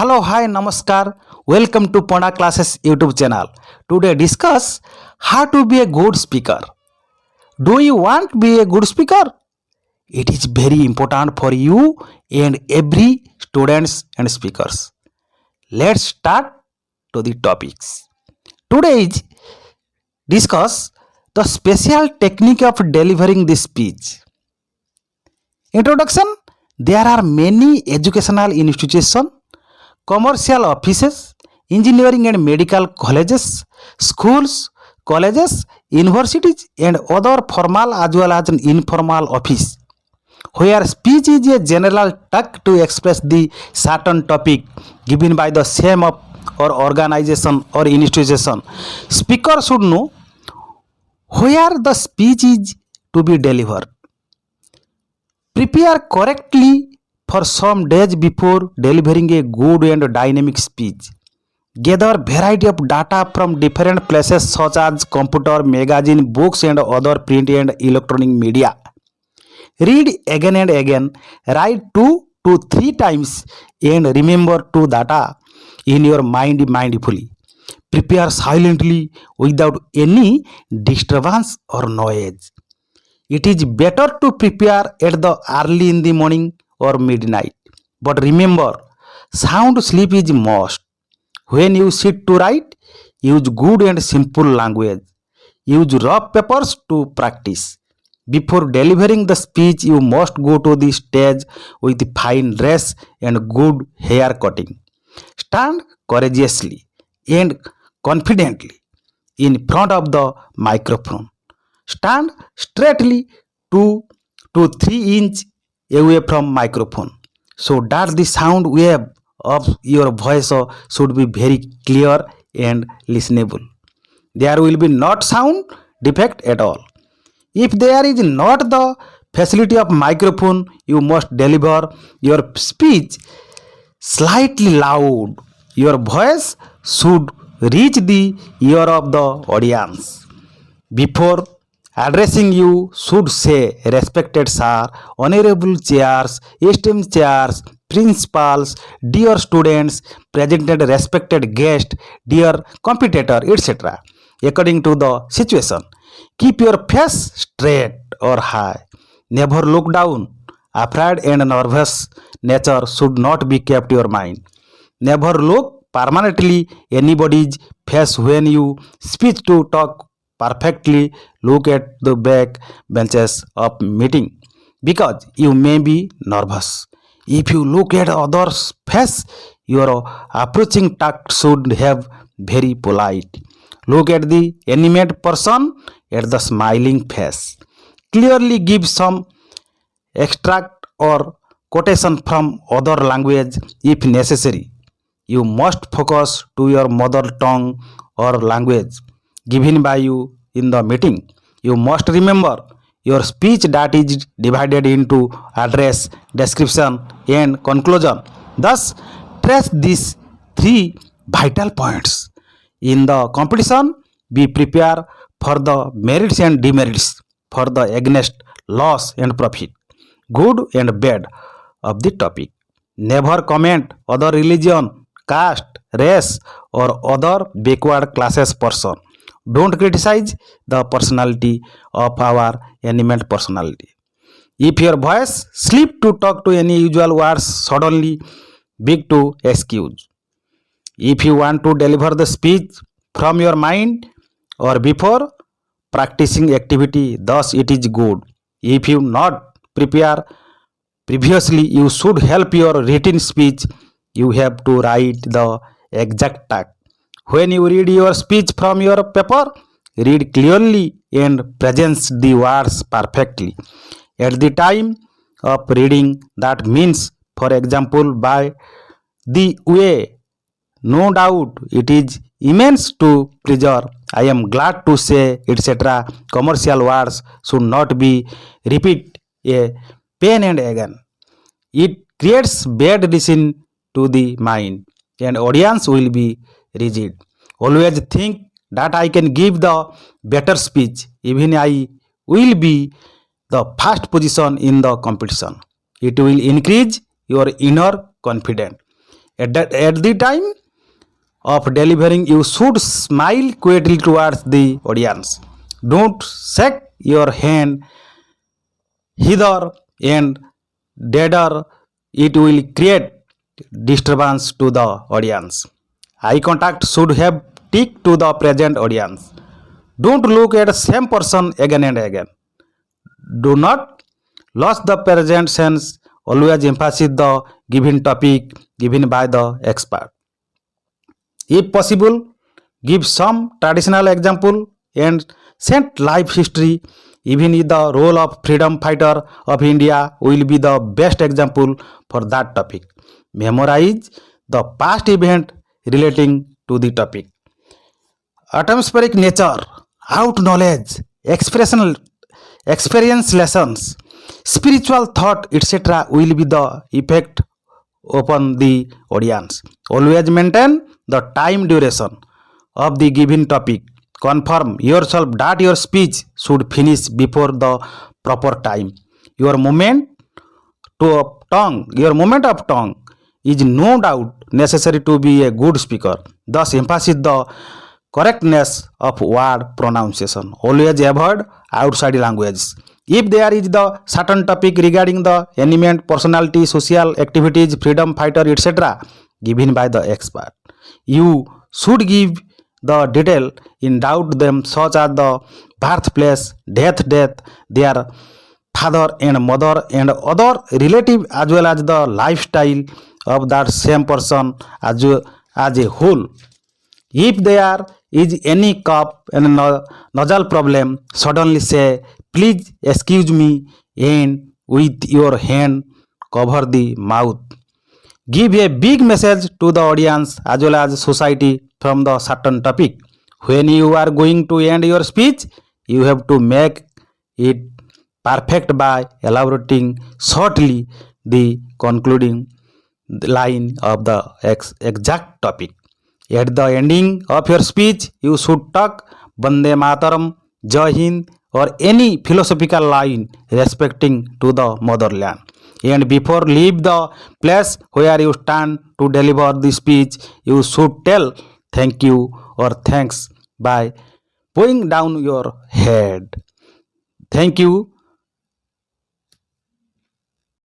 Hello, hi, namaskar. Welcome to Panda Classes YouTube channel. Today discuss how to be a good speaker. Do you want to be a good speaker? It is very important for you and every students and speakers. Let's start to the topics. Today is discuss the special technique of delivering the speech. Introduction. There are many educational institutions, commercial offices, engineering and medical colleges, schools, colleges, universities, and other formal as well as informal office, where speech is a general talk to express the certain topic given by the same of or organization or institution. Speaker should know where the speech is to be delivered. Prepare correctly for some days before delivering a good and dynamic speech. Gather variety of data from different places such as computer, magazine, books and other print and electronic media. Read again and again, write 2 to 3 times and remember to data in your mind mindfully. Prepare silently without any disturbance or noise. It is better to prepare at the early in the morning or midnight. But remember, sound sleep is must. When you sit to write, use good and simple language. Use rough papers to practice. Before delivering the speech, you must go to the stage with fine dress and good hair cutting. Stand courageously and confidently in front of the microphone. Stand straightly 2 to 3 inch away from microphone so that the sound wave of your voice should be very clear and listenable. There will be not sound defect at all. If there is not the facility of microphone, you must deliver your speech slightly loud. Your voice should reach the ear of the audience. Before addressing you should say respected sir, honorable chairs, esteemed chairs, principals, dear students, present and respected guest, dear competitor, etc. According to the situation. Keep your face straight or high. Never look down. Afraid and nervous nature should not be kept your mind. Never look permanently anybody's face when you speak to talk perfectly. Look at the back benches of meeting because you may be nervous. If you look at others' face, your approaching talk should have very polite. Look at the animate person at the smiling face. Clearly give some extract or quotation from other language if necessary. You must focus to your mother tongue or language given by you in the meeting. You must remember your speech that is divided into address, description and conclusion. Thus, trace these 3 vital points. In the competition, be prepared for the merits and demerits, for the against loss and profit, good and bad of the topic. Never comment other religion, caste, race or other backward classes person. Don't criticize the personality of our animate personality. If your voice slip to talk to any usual words suddenly, big to excuse. If you want to deliver the speech from your mind or before practicing activity, thus it is good. If you not prepare previously, you should help your written speech. You have to write the exact tag. When you read your speech from your paper, read clearly and present the words perfectly. At the time of reading, that means, for example, by the way, no doubt it is immense to preserve. I am glad to say, etc. Commercial words should not be repeat a pain and again. It creates bad listen to the mind and audience will be rigid. Always think that I can give the better speech, even I will be the first position in the competition. It will increase your inner confidence. At the time of delivering, you should smile quietly towards the audience. Don't shake your hand hither and thither. It will create disturbance to the audience. Eye contact should have stick to the present audience. Don't look at the same person again and again. Do not lose the present sense. Always emphasize the given topic given by the expert. If possible, give some traditional example and set life history. Even if the role of freedom fighter of India will be the best example for that topic. Memorize the past event relating to the topic. Atmospheric nature, out knowledge, expressional experience lessons, spiritual thought, etc. will be the effect upon the audience. Always maintain the time duration of the given topic. Confirm yourself that your speech should finish before the proper time. Your moment of tongue is no doubt necessary to be a good speaker. Thus, emphasize the correctness of word pronunciation. Always avoid outside languages. If there is the certain topic regarding the element, personality, social activities, freedom fighter, etc., given by the expert, you should give the detail in doubt them, such as the birthplace, death, their father and mother and other relative, as well as the lifestyle of that same person as a whole. If there is any cough and nasal problem, suddenly say, please excuse me, and with your hand cover the mouth. Give a big message to the audience as well as society from the certain topic. When you are going to end your speech, you have to make it perfect by elaborating shortly the concluding line of the exact topic. At the ending of your speech, you should talk Bande Mataram, Jai Hind, or any philosophical line respecting to the motherland. And before leave the place where you stand to deliver the speech, you should tell thank you or thanks by bowing down your head. Thank you.